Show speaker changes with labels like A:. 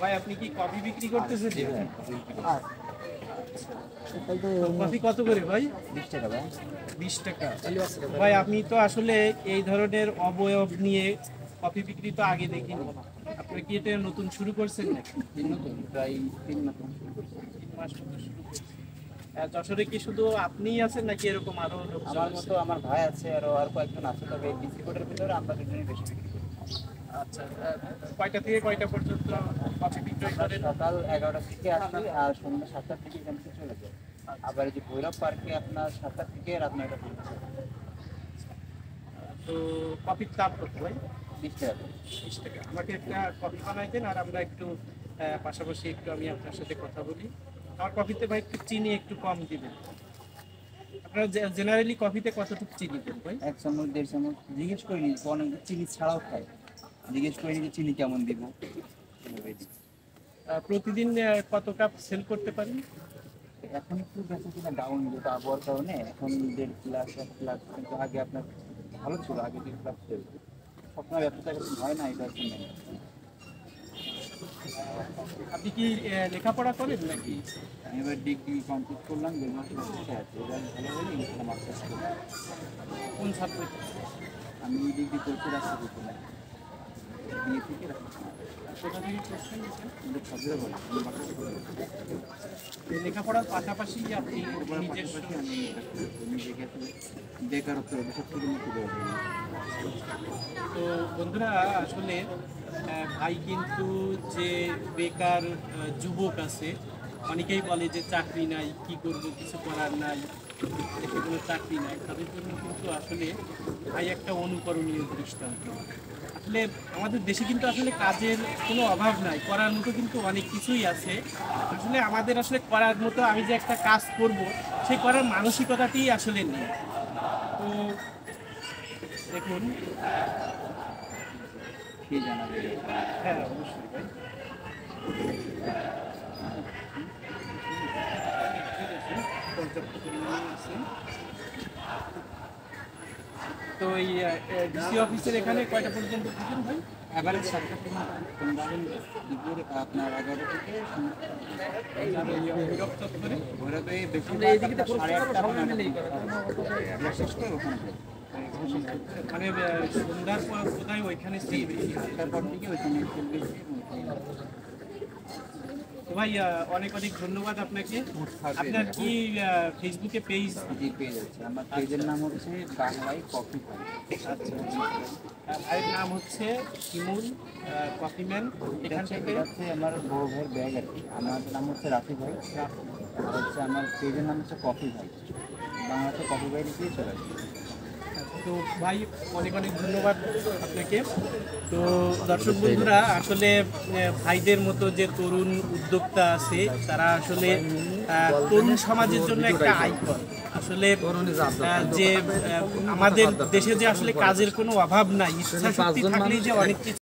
A: ভাই আপনি কি কফি বিক্রি করতেছেন? কফি কত করে ভাই?
B: 20 টাকা ভাই।
A: 20 টাকা। ভাই আপনি তো আসলে এই ধরনের অবয়ব নিয়ে কফি বিক্রি তো আগে দেখিনি। আপনি কি এটা নতুন শুরু করছেন নাকি?
B: নতুন প্রায় 3 মাস শুরু করছি।
A: 3 মাস মতো শুরু করছেন। যশোরে কি শুধু আপনিই আছেন নাকি এরকম আরো লোকজন
B: আমার
A: আছে?
B: মতো আমার ভাই আছে আর কয়েকজন আছে, তবে এই ডিসি কোডের ভিতরে আমরা দুজনেই বেশি বিক্রি করি।
A: আচ্ছা, কয়টা থেকে কয়টা পর্যন্ত কফি বিক্রয়
B: আমরা
A: করেন?
B: সকাল 11টা থেকে আসি আর সন্ধ্যা 7টার দিকে এখান থেকে চলে যাই। আবার এই যে ভৈরব পার্কে আপনার 7টা থেকে রাত 9টা পর্যন্ত।
A: তো কফির দাম কত ভাই?
B: 20 টাকা করে।
A: 20 টাকা। আমাকে একটা কফি বানাই দেন আর আমরা একটু পাশাপাশি একটু আমি আপনার সাথে কথা বলি। আমার কফিতে ভাই একটু চিনি একটু কম দিবেন। আপনারা জেনারেলি কফিতে কতটুকু চিনি দেন ভাই?
B: 1 চামচ 1.5 চামচ জিজ্ঞেস করিনি, অনেক চিনি ছাড়াও খায়। জিজ্ঞেস করিনি যে চিনি কেমন দিব। এভাবেই দিই।
A: প্রতিদিন কত কাপ সেল করতে পারেন?
B: এখন একটু বেঁচে কিনা ডাউন, যেটা আবহাওয়ার কারণে এখন 1.5 গ্লাস 1 গ্লাস, কিন্তু আগে আপনার ভালো ছিল, আগে 2 গ্লাস ছিল। সবসময় ব্যবসাটা এরকম হয় না, এটা হচ্ছে main।
A: আপনি কি লেখাপড়া করেন নাকি?
B: আমি এবার ডিগ্রি কমপ্লিট করলাম, 2 মাসের অপেক্ষায় আছি। এবার ভালো হলে ইনশাল্লাহ মাস্টার্স করব।
A: কোন সাবজেক্ট?
B: আমি ডিগ্রি করছি রাজশাহী থেকে, বিয়ে থেকে রাজশাহী।
A: কোথা থেকে করছেন?
B: কিন্তু সবগুলো বলে আমি মাস্টার্স করব।
A: এই লেখাপড়ার পাশাপাশি আপনি
B: এরপরে
A: নিজস্ব
B: পাশাপাশি আমি নিজেকে আসলে বেকারত্বের অভিশাপ থেকে মুক্তি দেওয়ার জন্য।
A: তো বন্ধুরা আসলে ভাই কিন্তু যে বেকার যুবক আছে, অনেকেই বলে যে চাকরি নাই, কি করব, কিছু করার নাই, দেশে কোনো চাকরি নাই, তাদের জন্য কিন্তু আসলে ভাই একটা অনুকরণীয় দৃষ্টান্ত। আসলে আমাদের দেশে কিন্তু আসলে কাজের কোনো অভাব নাই, করার মতো কিন্তু অনেক কিছুই আছে। আসলে আমাদের আসলে করার মতো আমি যে একটা কাজ করব সেই করার মানসিকতাটাই আসলে নেই। তো দেখুন,
B: কে জানাবে?
A: হ্যাঁ অবশ্যই ভাই। পর্যাপ্ত পরিমাণে আছে। তো এই ডিসি অফিসের এখানে কয়টা পর্যন্ত থাকেন ভাই?
B: এবারে 7টা থেকে দুপুর আপনার 11 থেকে
A: আর এই ভৈরব চত্বরে
B: ভৈরবে বেশিরভাগ আপনার 8:30 শেষ করে ওখানে যাই।
A: মানে সন্ধ্যার পর বোধহয় ওইখানে সেল বেশি হয়।
B: তারপর থেকে ওইখানে সেল বেশি এবং ওইখানে
A: তো ভাই অনেক অনেক ধন্যবাদ আপনাকে।
B: থাকবে।
A: আপনার কি ফেসবুকে পেজ?
B: জি পেয়ে যাচ্ছে। আমার পেজের নাম হচ্ছে বাংলায় কফি ভাই।
A: আচ্ছা, ভাইয়ের নাম হচ্ছে শিমুল কফিম্যান। এখান থেকে
B: এটা হচ্ছে আমার বড় ভাইয়ের ব্যাগ আর কি। আমার নাম হচ্ছে রাফি ভাই, আর হচ্ছে আমার পেজের নাম হচ্ছে কফি ভাই। বাংলাতে কফি ভাই লিখেই চলে আসবে।
A: তো ভাই অনেক অনেক ধন্যবাদ আপনাকে। তো দর্শক বন্ধুরা আসলে ভাইদের মতো যে তরুণ উদ্যোক্তা আছে তারা আসলে তরুণ সমাজের জন্য একটা আইকন। আসলে যে আমাদের দেশে যে আসলে কাজের কোনো অভাব নাই, ইচ্ছা শক্তি থাকলেই যে অনেক কিছু